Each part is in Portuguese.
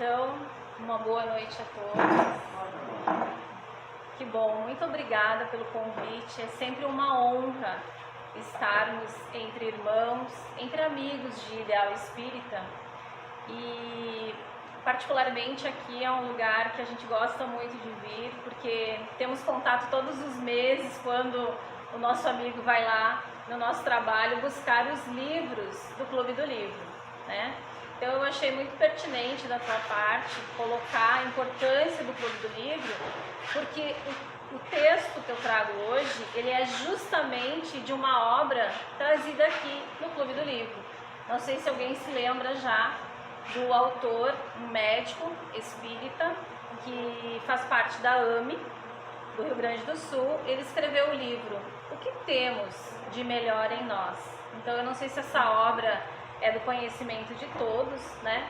então, uma boa noite a todos. Que bom, muito obrigada pelo convite. É sempre uma honra estarmos entre irmãos, entre amigos de ideal espírita. E particularmente aqui é um lugar que a gente gosta muito de vir, porque temos contato todos os meses quando o nosso amigo vai lá no nosso trabalho buscar os livros do Clube do Livro, né? Então eu achei muito pertinente da tua parte colocar a importância do Clube do Livro, porque o texto que eu trago hoje, ele é justamente de uma obra trazida aqui no Clube do Livro. Não sei se alguém se lembra já do autor, um médico espírita, que faz parte da AME, do Rio Grande do Sul. Ele escreveu o livro O que Temos de Melhor em Nós. Então eu não sei se essa obra é do conhecimento de todos, né?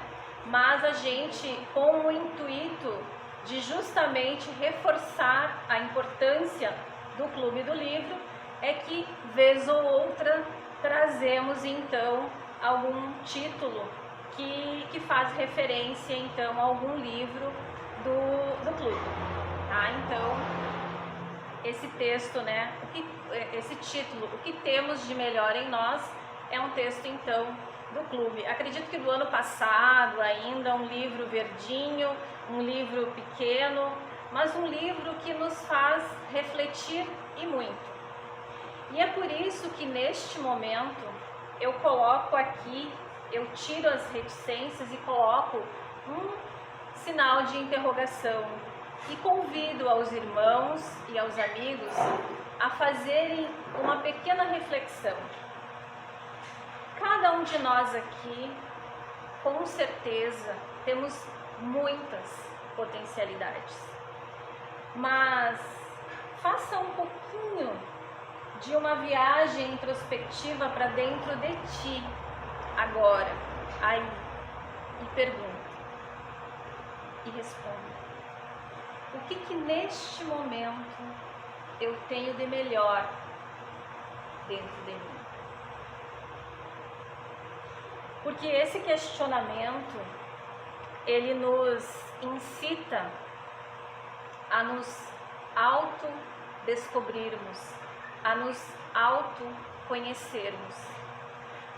Mas a gente, com o intuito de justamente reforçar a importância do Clube do Livro, é que, vez ou outra, trazemos então algum título que faz referência então a algum livro do clube, tá? Então, esse texto, né, esse título, O que Temos de Melhor em Nós, é um texto então do clube. Acredito que do ano passado ainda, um livro verdinho, um livro pequeno, mas um livro que nos faz refletir e muito. E é por isso que neste momento eu coloco aqui, eu tiro as reticências e coloco um sinal de interrogação e convido aos irmãos e aos amigos a fazerem uma pequena reflexão. Cada um de nós aqui, com certeza, temos muitas potencialidades, mas faça um pouquinho de uma viagem introspectiva para dentro de ti, agora, aí, e pergunta, e responda. O que neste momento eu tenho de melhor dentro de mim? Porque esse questionamento, ele nos incita a nos autodescobrirmos, a nos autoconhecermos,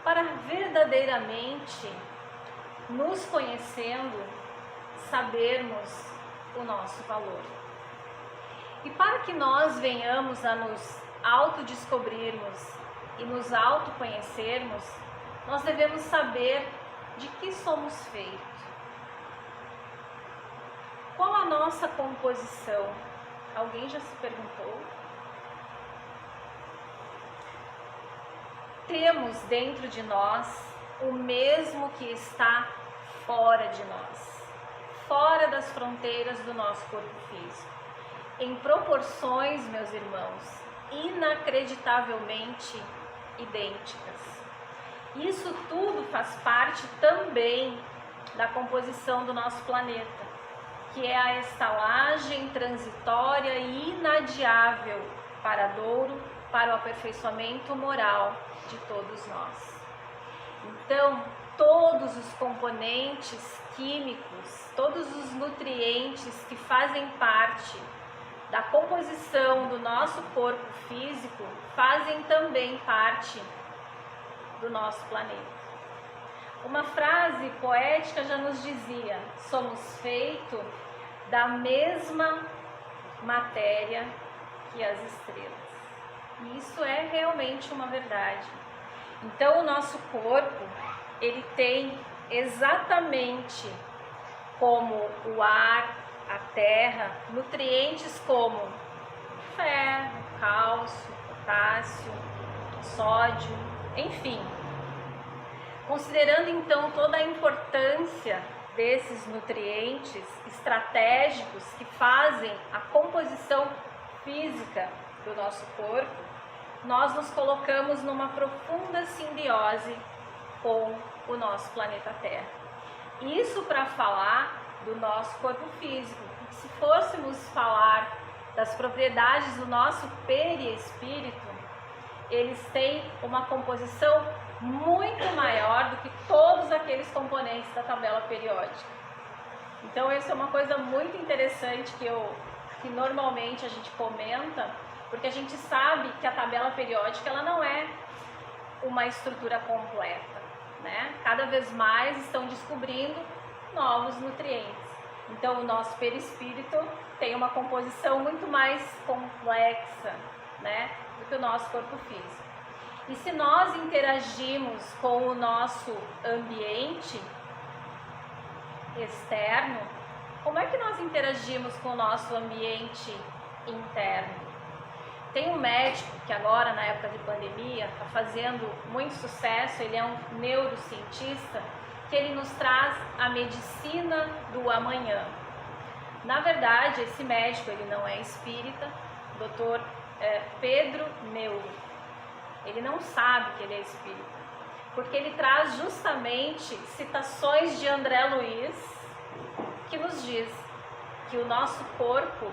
para verdadeiramente, nos conhecendo, sabermos o nosso valor. E para que nós venhamos a nos autodescobrirmos e nos autoconhecermos, nós devemos saber de que somos feitos. Qual a nossa composição? Alguém já se perguntou? Temos dentro de nós o mesmo que está fora de nós, fora das fronteiras do nosso corpo físico, em proporções, meus irmãos, inacreditavelmente idênticas. Isso tudo faz parte também da composição do nosso planeta, que é a estalagem transitória e inadiável paradouro para o aperfeiçoamento moral de todos nós. Então, todos os componentes químicos, todos os nutrientes que fazem parte da composição do nosso corpo físico fazem também parte do nosso planeta. Uma frase poética já nos dizia: somos feitos da mesma matéria que as estrelas. E isso é realmente uma verdade. Então o nosso corpo, ele tem exatamente como o ar, a terra, nutrientes como ferro, cálcio, potássio, sódio, enfim. Considerando então toda a importância desses nutrientes estratégicos que fazem a composição física do nosso corpo, nós nos colocamos numa profunda simbiose com o nosso planeta Terra. Isso para falar do nosso corpo físico. Se fôssemos falar das propriedades do nosso perispírito, eles têm uma composição muito maior do que todos aqueles componentes da tabela periódica. Então isso é uma coisa muito interessante que normalmente a gente comenta, porque a gente sabe que a tabela periódica ela não é uma estrutura completa, né? Cada vez mais estão descobrindo novos nutrientes. Então o nosso perispírito tem uma composição muito mais complexa, né, do que o nosso corpo físico. E se nós interagimos com o nosso ambiente externo, como é que nós interagimos com o nosso ambiente interno? Tem um médico que agora, na época de pandemia, está fazendo muito sucesso, ele é um neurocientista, que ele nos traz a medicina do amanhã. Na verdade, esse médico, ele não é espírita, Dr. Pedro Neuro. Ele não sabe que ele é espírita, porque ele traz justamente citações de André Luiz, que nos diz que o nosso corpo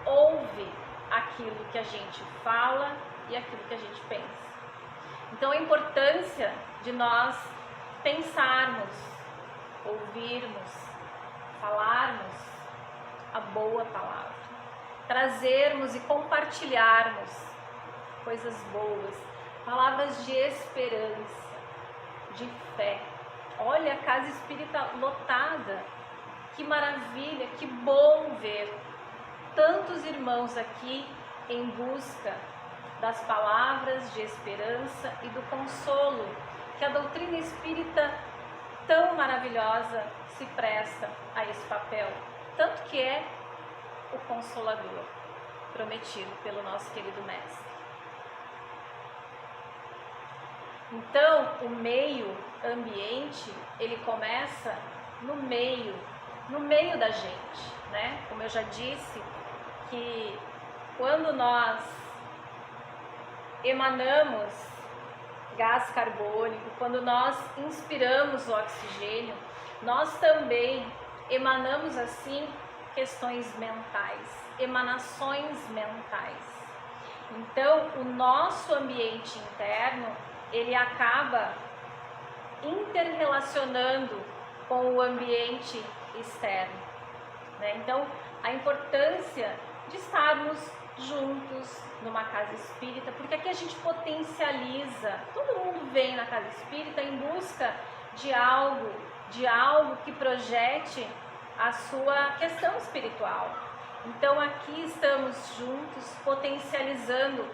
ouve aquilo que a gente fala e aquilo que a gente pensa. Então a importância de nós pensarmos, ouvirmos, falarmos a boa palavra, trazermos e compartilharmos coisas boas, palavras de esperança, de fé. Olha a casa espírita lotada, que maravilha, que bom ver tantos irmãos aqui em busca das palavras de esperança e do consolo que a doutrina espírita tão maravilhosa se presta a esse papel, tanto que é o Consolador prometido pelo nosso querido Mestre. Então, o meio ambiente, ele começa no meio da gente, né? Como eu já disse, que quando nós emanamos gás carbônico, quando nós inspiramos o oxigênio, nós também emanamos assim questões mentais, emanações mentais. Então, o nosso ambiente interno, ele acaba interrelacionando com o ambiente externo, né? Então, a importância de estarmos juntos numa casa espírita, porque aqui a gente potencializa, todo mundo vem na casa espírita em busca de algo que projete a sua questão espiritual. Então aqui estamos juntos potencializando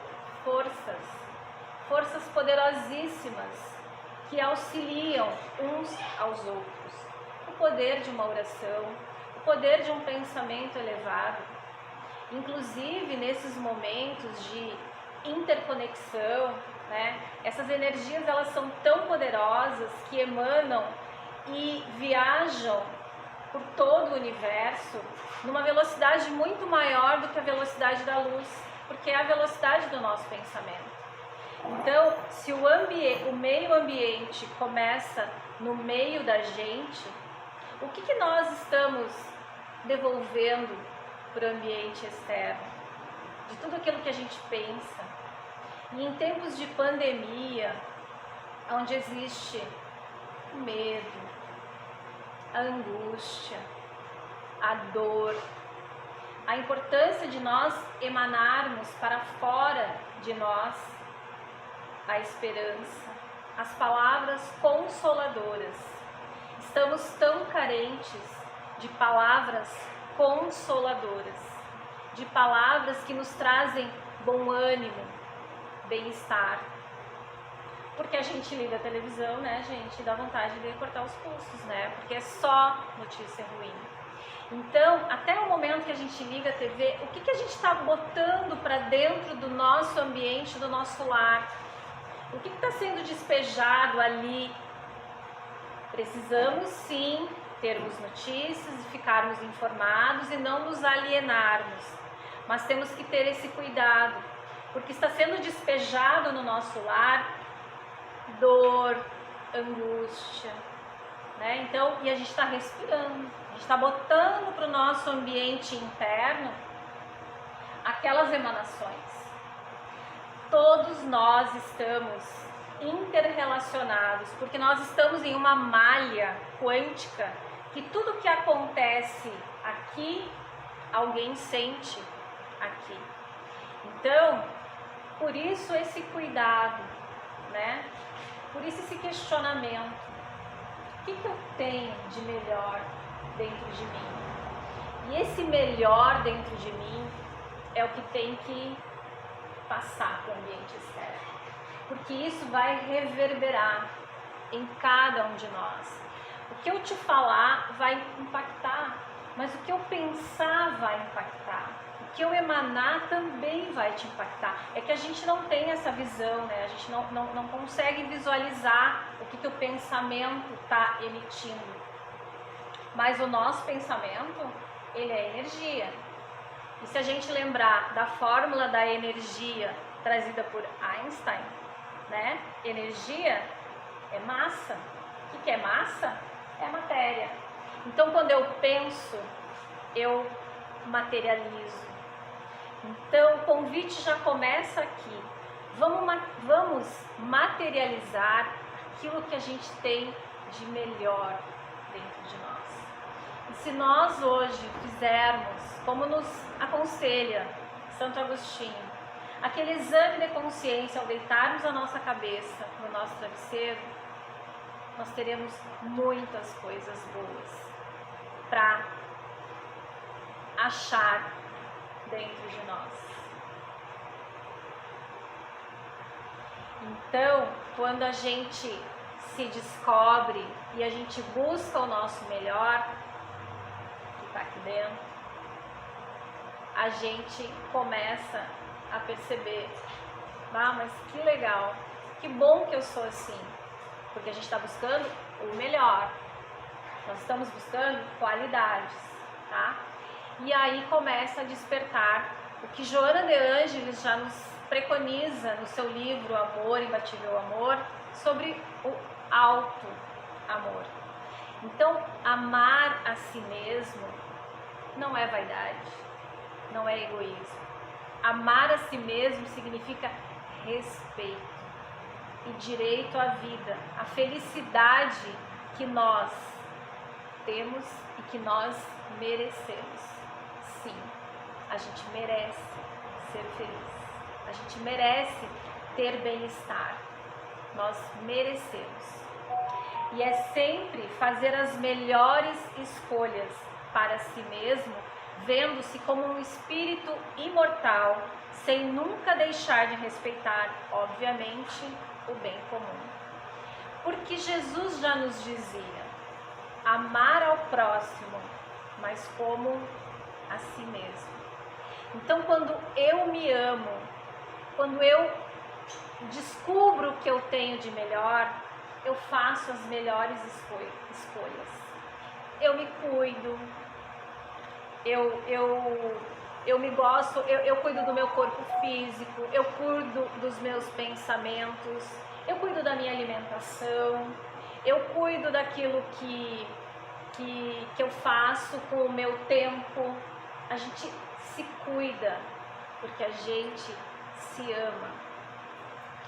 forças poderosíssimas que auxiliam uns aos outros. O poder de uma oração, o poder de um pensamento elevado. Inclusive nesses momentos de interconexão, né, essas energias elas são tão poderosas que emanam e viajam por todo o universo numa velocidade muito maior do que a velocidade da luz, porque é a velocidade do nosso pensamento. Então, se o meio ambiente começa no meio da gente, o que nós estamos devolvendo para o ambiente externo? De tudo aquilo que a gente pensa. E em tempos de pandemia, onde existe o medo, a angústia, a dor, a importância de nós emanarmos para fora de nós a esperança, as palavras consoladoras. Estamos tão carentes de palavras consoladoras, de palavras que nos trazem bom ânimo, bem-estar. Porque a gente liga a televisão, né, gente, e dá vontade de cortar os pulsos, né, porque é só notícia ruim. Então, até o momento que a gente liga a TV, o que a gente está botando para dentro do nosso ambiente, do nosso lar? O que está sendo despejado ali? Precisamos sim termos notícias e ficarmos informados e não nos alienarmos. Mas temos que ter esse cuidado, porque está sendo despejado no nosso lar dor, angústia, né? Então, e a gente está respirando, a gente está botando para o nosso ambiente interno aquelas emanações. Todos nós estamos interrelacionados, porque nós estamos em uma malha quântica que tudo que acontece aqui, alguém sente aqui. Então, por isso esse cuidado, né? Por isso esse questionamento. O que eu tenho de melhor dentro de mim? E esse melhor dentro de mim é o que tem que passar para o ambiente externo. Porque isso vai reverberar em cada um de nós. O que eu te falar vai impactar, mas o que eu pensar vai impactar. O que eu emanar também vai te impactar. É que a gente não tem essa visão, né? A gente não consegue visualizar o que o pensamento está emitindo. Mas o nosso pensamento, ele é energia. E se a gente lembrar da fórmula da energia trazida por Einstein, né? Energia é massa. O que é massa? É matéria. Então, quando eu penso, eu materializo. Então, o convite já começa aqui. Vamos materializar aquilo que a gente tem de melhor dentro de nós. E se nós hoje fizermos, como nos aconselha Santo Agostinho, aquele exame de consciência ao deitarmos a nossa cabeça no nosso travesseiro, nós teremos muitas coisas boas para achar dentro de nós. Então, quando a gente se descobre e a gente busca o nosso melhor, que está aqui dentro, a gente começa a perceber, mas que legal, que bom que eu sou assim, porque a gente está buscando o melhor, nós estamos buscando qualidades, tá? E aí começa a despertar o que Joana de Ângeles já nos preconiza no seu livro Amor, Imbatível Amor, sobre o alto amor. Então, amar a si mesmo não é vaidade, não é egoísmo. Amar a si mesmo significa respeito e direito à vida, a felicidade que nós temos e que nós merecemos. Sim, a gente merece ser feliz, a gente merece ter bem-estar, nós merecemos. E é sempre fazer as melhores escolhas para si mesmo, vendo-se como um espírito imortal, sem nunca deixar de respeitar, obviamente, o bem comum. Porque Jesus já nos dizia, amar ao próximo, mas como a si mesmo. Então, quando eu me amo, quando eu descubro o que eu tenho de melhor, eu faço as melhores escolhas. Eu me cuido, eu me gosto, eu cuido do meu corpo físico, eu cuido dos meus pensamentos, eu cuido da minha alimentação, eu cuido daquilo que eu faço com o meu tempo. A gente se cuida porque a gente se ama.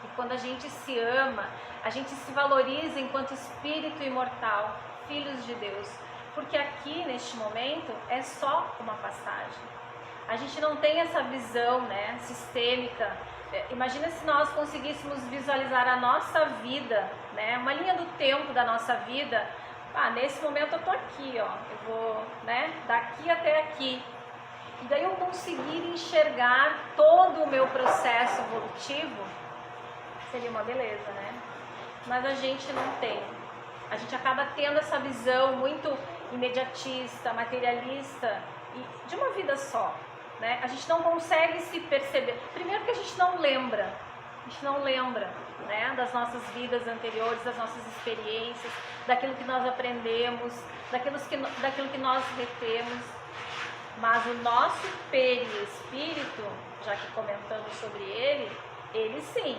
E quando a gente se ama, a gente se valoriza enquanto espírito imortal, filhos de Deus. Porque aqui, neste momento, é só uma passagem. A gente não tem essa visão, né, sistêmica. Imagina se nós conseguíssemos visualizar a nossa vida, né, uma linha do tempo da nossa vida. Nesse momento eu tô aqui, ó, eu vou, né, daqui até aqui. E daí eu conseguir enxergar todo o meu processo evolutivo, seria uma beleza, né? Mas a gente não tem. A gente acaba tendo essa visão muito imediatista, materialista, e de uma vida só, né? A gente não consegue se perceber. Primeiro que a gente não lembra, né, das nossas vidas anteriores, das nossas experiências, daquilo que nós aprendemos, daquilo que nós retemos. Mas o nosso perispírito, já que comentamos sobre ele sim,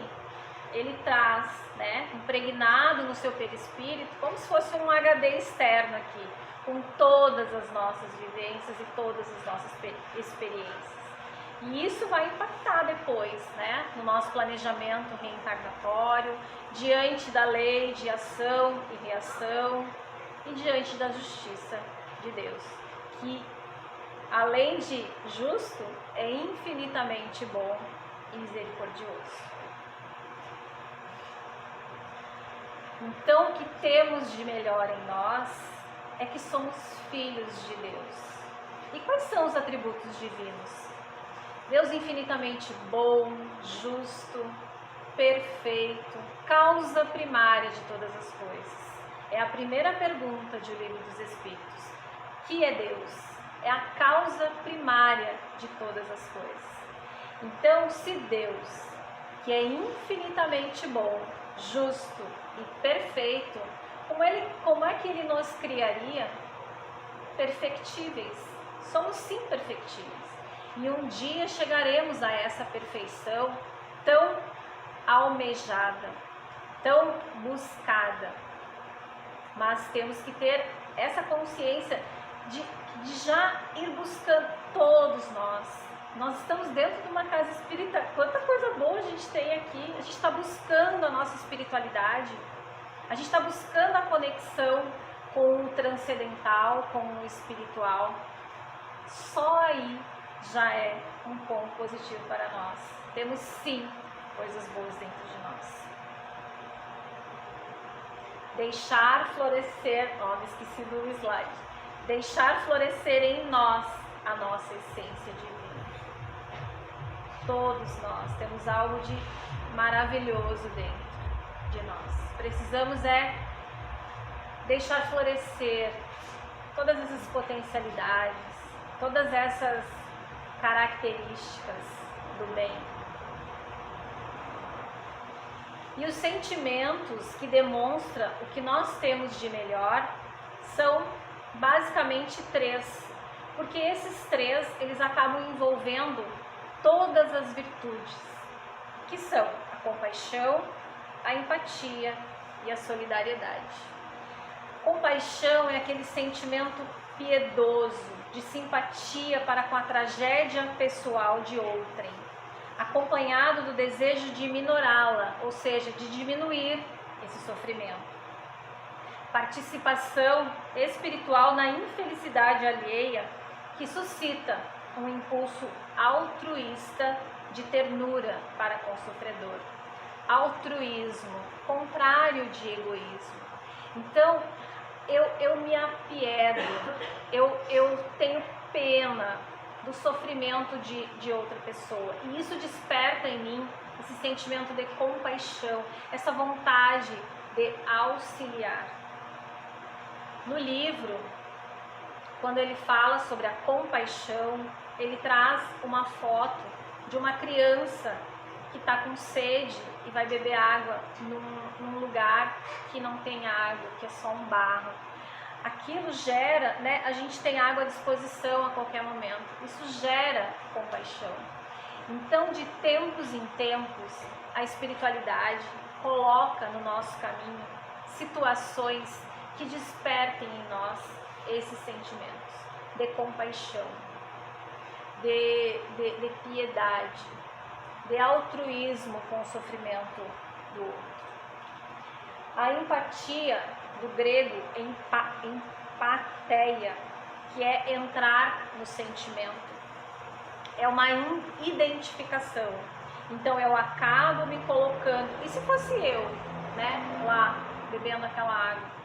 ele traz, né, impregnado no seu perispírito, como se fosse um HD externo aqui, com todas as nossas vivências e todas as nossas experiências. E isso vai impactar depois, né, no nosso planejamento reencarnatório, diante da lei de ação e reação. E diante da justiça de Deus, que além de justo, é infinitamente bom e misericordioso. Então, o que temos de melhor em nós é que somos filhos de Deus. E quais são os atributos divinos? Deus infinitamente bom, justo, perfeito, causa primária de todas as coisas. É a primeira pergunta do Livro dos Espíritos. Que é Deus? É a causa primária de todas as coisas. Então, se Deus, que é infinitamente bom, justo e perfeito, como é que Ele nos criaria perfectíveis? Somos sim perfectíveis. E um dia chegaremos a essa perfeição tão almejada, tão buscada. Mas temos que ter essa consciência de já ir buscando todos nós. Nós estamos dentro de uma casa espírita. Quanta coisa boa a gente tem aqui. A gente está buscando a nossa espiritualidade. A gente está buscando a conexão com o transcendental, com o espiritual. Só aí já é um ponto positivo para nós. Temos sim coisas boas dentro de nós. Deixar florescer, me esqueci do slide. Deixar florescer em nós a nossa essência divina. Todos nós temos algo de maravilhoso dentro de nós. Precisamos deixar florescer todas essas potencialidades, todas essas características do bem. E os sentimentos que demonstram o que nós temos de melhor são basicamente 3, porque esses 3 eles acabam envolvendo todas as virtudes, que são a compaixão, a empatia e a solidariedade. Compaixão é aquele sentimento piedoso, de simpatia para com a tragédia pessoal de outrem, acompanhado do desejo de minorá-la, ou seja, de diminuir esse sofrimento. Participação espiritual na infelicidade alheia, que suscita um impulso altruísta de ternura para com o sofredor. Altruísmo, contrário de egoísmo. Então, eu me apiedo, eu tenho pena do sofrimento de outra pessoa. E isso desperta em mim esse sentimento de compaixão, essa vontade de auxiliar. No livro, quando ele fala sobre a compaixão, ele traz uma foto de uma criança que está com sede e vai beber água num lugar que não tem água, que é só um barro. Aquilo gera, a gente tem água à disposição a qualquer momento. Isso gera compaixão. Então, de tempos em tempos, a espiritualidade coloca no nosso caminho situações que despertem em nós esses sentimentos de compaixão, de piedade, de altruísmo com o sofrimento do outro. A empatia, do grego empatheia, que é entrar no sentimento, é uma identificação. Então eu acabo me colocando, e se fosse eu, lá bebendo aquela água?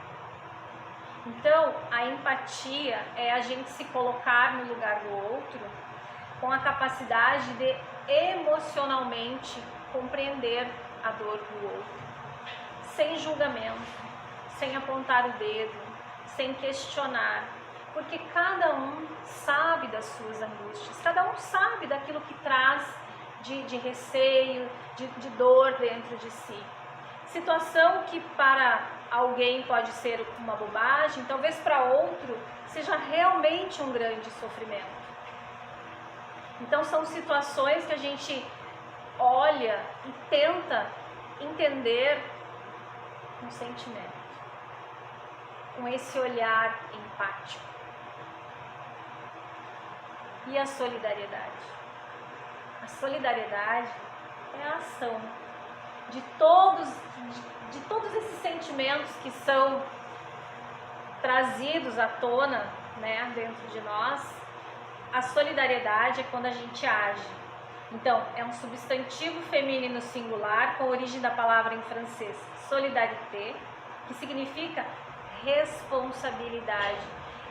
Então a empatia é a gente se colocar no lugar do outro com a capacidade de emocionalmente compreender a dor do outro, sem julgamento, sem apontar o dedo, sem questionar, porque cada um sabe das suas angústias, cada um sabe daquilo que traz de receio, de dor dentro de si. Situação que para alguém pode ser uma bobagem, talvez para outro seja realmente um grande sofrimento. Então são situações que a gente olha e tenta entender um sentimento, com esse olhar empático. E a solidariedade? A solidariedade é a ação de todos esses sentimentos que são trazidos à tona, né, dentro de nós. A solidariedade é quando a gente age. Então, é um substantivo feminino singular com origem da palavra em francês solidarité, que significa responsabilidade.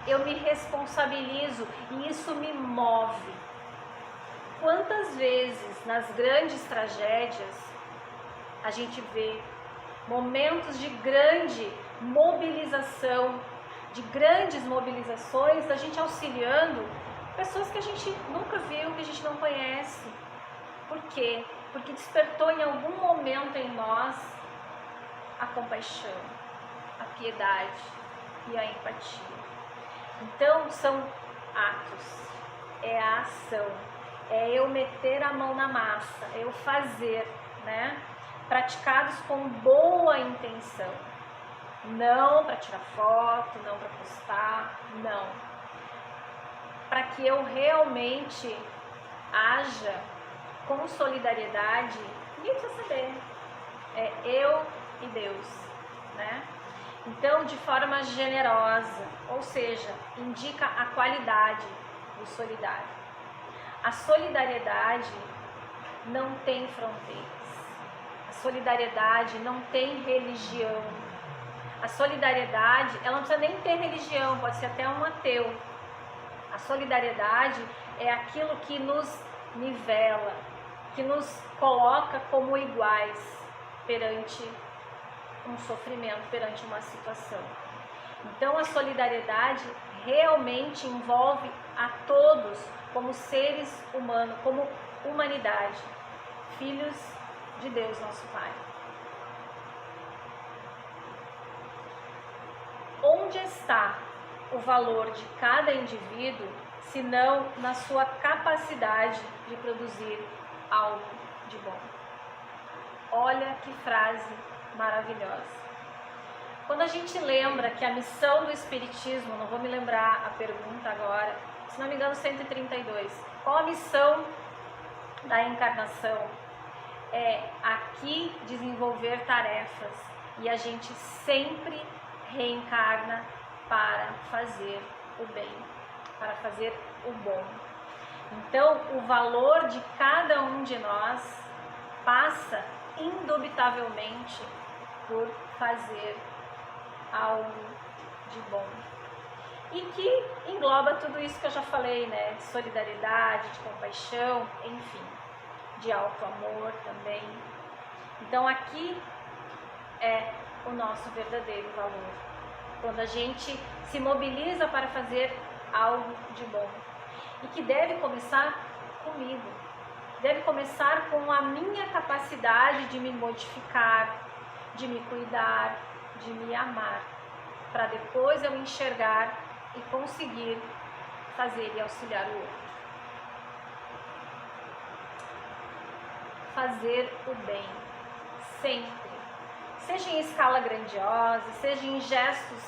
Eu me responsabilizo e isso me move. Quantas vezes nas grandes tragédias a gente vê momentos de grande mobilização, de grandes mobilizações, da gente auxiliando pessoas que a gente nunca viu, que a gente não conhece. Por quê? Porque despertou em algum momento em nós a compaixão, a piedade e a empatia. Então são atos, é a ação, é eu meter a mão na massa, é eu fazer, né? Praticados com boa intenção, não para tirar foto, não para postar, não. Para que eu realmente haja com solidariedade, ninguém precisa saber, é eu e Deus, né? Então, de forma generosa, ou seja, indica a qualidade do solidário. A solidariedade não tem fronteiras. A solidariedade não tem religião. A solidariedade, ela não precisa nem ter religião, pode ser até um ateu. A solidariedade é aquilo que nos nivela, que nos coloca como iguais perante um sofrimento, perante uma situação. Então a solidariedade realmente envolve a todos como seres humanos, como humanidade, filhos de Deus, nosso Pai. Onde está o valor de cada indivíduo, se não na sua capacidade de produzir algo de bom? Olha que frase maravilhosa. Quando a gente lembra que a missão do Espiritismo, não vou me lembrar a pergunta agora, se não me engano 132, qual a missão da encarnação? É aqui desenvolver tarefas, e a gente sempre reencarna para fazer o bem, para fazer o bom. Então, o valor de cada um de nós passa indubitavelmente por fazer algo de bom. E que engloba tudo isso que eu já falei, né? De solidariedade, de compaixão, enfim, de alto amor também. Então aqui é o nosso verdadeiro valor. Quando a gente se mobiliza para fazer algo de bom. E que deve começar comigo. Deve começar com a minha capacidade de me modificar, de me cuidar, de me amar, para depois eu enxergar e conseguir fazer e auxiliar o outro. Fazer o bem, sempre, seja em escala grandiosa, seja em gestos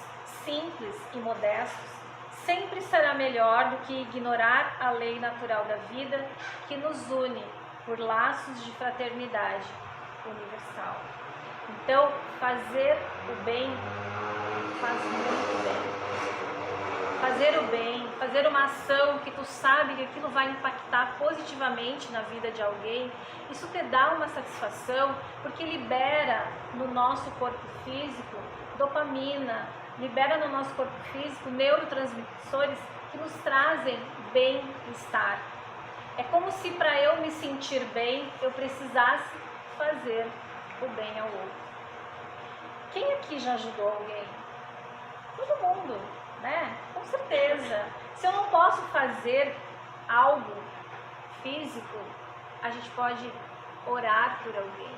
simples e modestos, sempre será melhor do que ignorar a lei natural da vida que nos une por laços de fraternidade universal. Então, fazer o bem faz muito bem. Fazer o bem, fazer uma ação que tu sabe que aquilo vai impactar positivamente na vida de alguém, isso te dá uma satisfação, porque libera no nosso corpo físico dopamina, libera no nosso corpo físico neurotransmissores que nos trazem bem-estar. É como se para eu me sentir bem, eu precisasse fazer o bem ao outro. Quem aqui já ajudou alguém? Todo mundo, né? Com certeza. Se eu não posso fazer algo físico, a gente pode orar por alguém.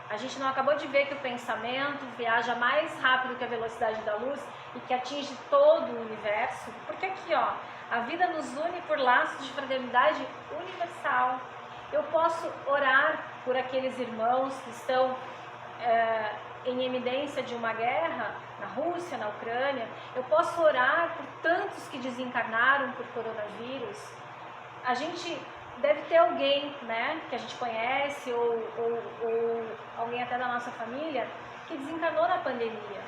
A gente não acabou de ver que o pensamento viaja mais rápido que a velocidade da luz e que atinge todo o universo? Porque aqui, ó, a vida nos une por laços de fraternidade universal. Eu posso orar por aqueles irmãos que estão em eminência de uma guerra na Rússia, na Ucrânia. Eu posso orar por tantos que desencarnaram por coronavírus. A gente deve ter alguém, né, que a gente conhece ou alguém até da nossa família que desencarnou na pandemia.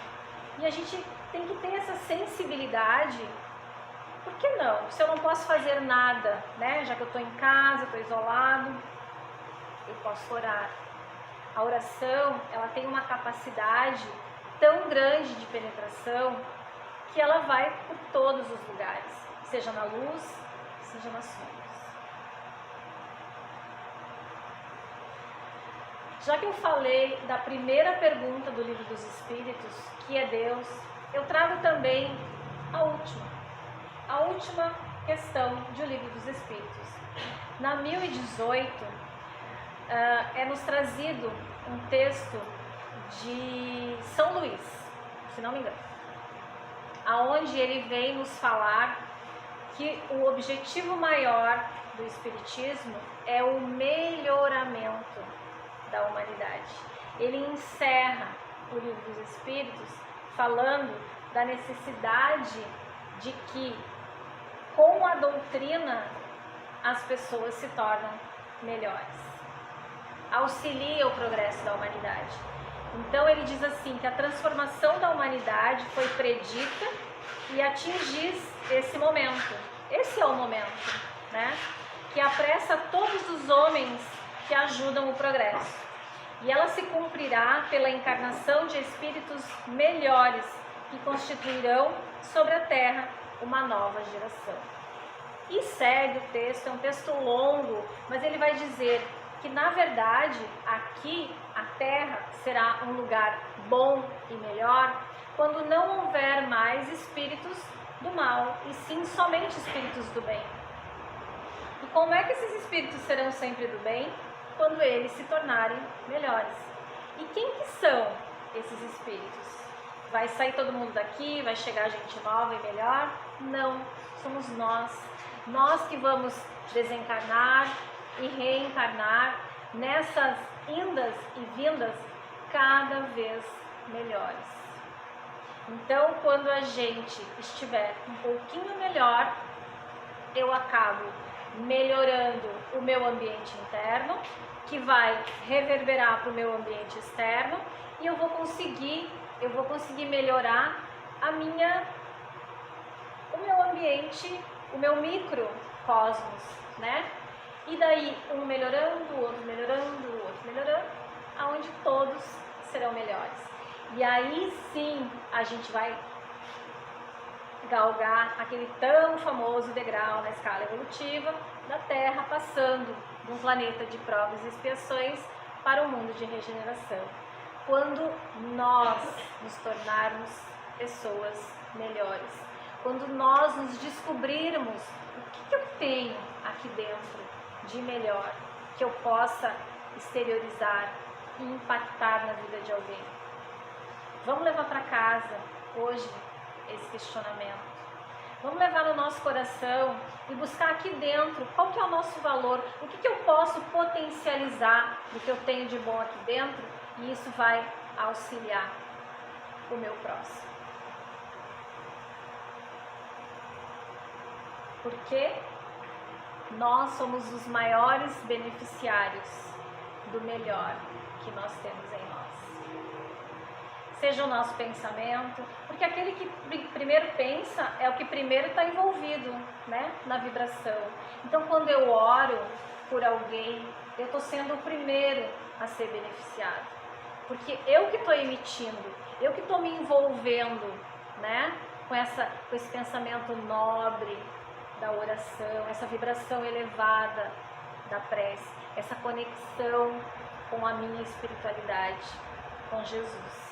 E a gente tem que ter essa sensibilidade. Por que não? Se eu não posso fazer nada, né? Já que eu estou em casa, estou isolado, eu posso orar. A oração, ela tem uma capacidade tão grande de penetração que ela vai por todos os lugares, seja na luz, seja nas sombras. Já que eu falei da primeira pergunta do Livro dos Espíritos, que é Deus, eu trago também a última questão do Livro dos Espíritos. Na 1018, é nos trazido um texto de São Luís, se não me engano, aonde ele vem nos falar que o objetivo maior do Espiritismo é o melhoramento da humanidade. Ele encerra o Livro dos Espíritos falando da necessidade de que, com a doutrina, as pessoas se tornam melhores, auxilia o progresso da humanidade. Então ele diz assim, que a transformação da humanidade foi predita e atingis esse momento. Esse é o momento, né? Que apressa todos os homens que ajudam o progresso. E ela se cumprirá pela encarnação de espíritos melhores que constituirão sobre a Terra uma nova geração. E segue o texto, é um texto longo, mas ele vai dizer que, na verdade, aqui a Terra será um lugar bom e melhor quando não houver mais espíritos do mal, e sim somente espíritos do bem. E como é que esses espíritos serão sempre do bem? Quando eles se tornarem melhores. E quem que são esses espíritos? Vai sair todo mundo daqui? Vai chegar gente nova e melhor? Não, somos nós. Nós que vamos desencarnar e reencarnar nessas indas e vindas cada vez melhores. Então, quando a gente estiver um pouquinho melhor, eu acabo melhorando o meu ambiente interno, que vai reverberar para o meu ambiente externo, e eu vou conseguir melhorar o meu ambiente, o meu microcosmos, né? E daí um melhorando, o outro melhorando, o outro melhorando, aonde todos serão melhores. E aí sim a gente vai galgar aquele tão famoso degrau na escala evolutiva da Terra, passando de um planeta de provas e expiações para um mundo de regeneração. Quando nós nos tornarmos pessoas melhores, quando nós nos descobrirmos o que eu tenho aqui dentro de melhor, que eu possa exteriorizar e impactar na vida de alguém. Vamos levar para casa hoje esse questionamento. Vamos levar no nosso coração e buscar aqui dentro qual que é o nosso valor, o que eu posso potencializar do que eu tenho de bom aqui dentro, e isso vai auxiliar o meu próximo. Porque nós somos os maiores beneficiários do melhor que nós temos em nós. Seja o nosso pensamento, porque aquele que primeiro pensa é o que primeiro está envolvido, né, na vibração. Então, quando eu oro por alguém, eu estou sendo o primeiro a ser beneficiado, porque eu que estou emitindo, eu que estou me envolvendo, né, com esse pensamento nobre da oração, essa vibração elevada da prece, essa conexão com a minha espiritualidade, com Jesus.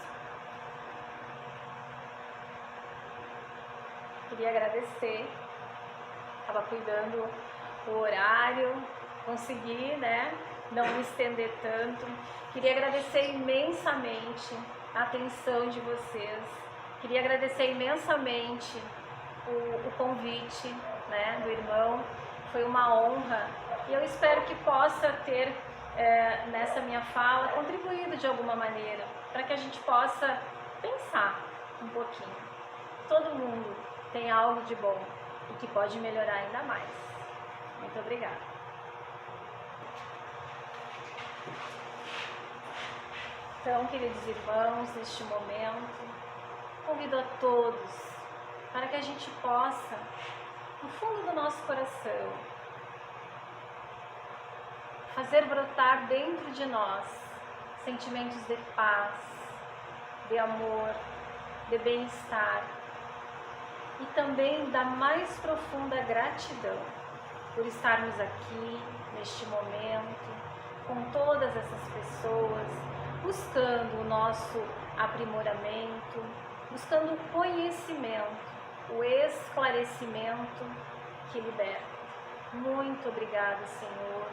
Queria agradecer, estava cuidando o horário, consegui, né, não me estender tanto. Queria agradecer imensamente a atenção de vocês, queria agradecer imensamente o convite, né, do irmão, foi uma honra, e eu espero que possa ter, nessa minha fala, contribuído de alguma maneira, para que a gente possa pensar um pouquinho. Todo mundo tem algo de bom e que pode melhorar ainda mais. Muito obrigada. Então, queridos irmãos, neste momento, Convido a todos para que a gente possa, no fundo do nosso coração, fazer brotar dentro de nós sentimentos de paz, de amor, de bem-estar e também da mais profunda gratidão por estarmos aqui neste momento com todas essas pessoas, buscando o nosso aprimoramento, buscando o conhecimento, o esclarecimento que liberta. Muito obrigada, Senhor,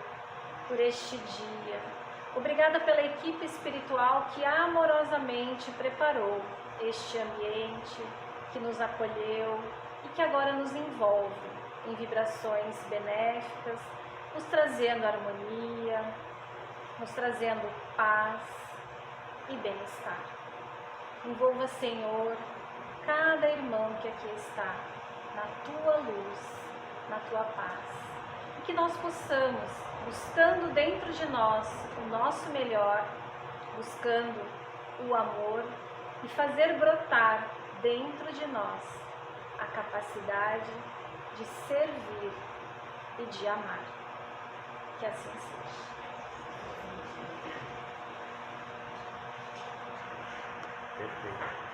por este dia. Obrigada pela equipe espiritual que amorosamente preparou este ambiente, que nos acolheu e que agora nos envolve em vibrações benéficas, nos trazendo harmonia, nos trazendo paz e bem-estar. Envolva, Senhor, cada irmão que aqui está, na Tua luz, na Tua paz. E que nós possamos, buscando dentro de nós o nosso melhor, buscando o amor e fazer brotar dentro de nós a capacidade de servir e de amar. Que assim seja. Perfeito.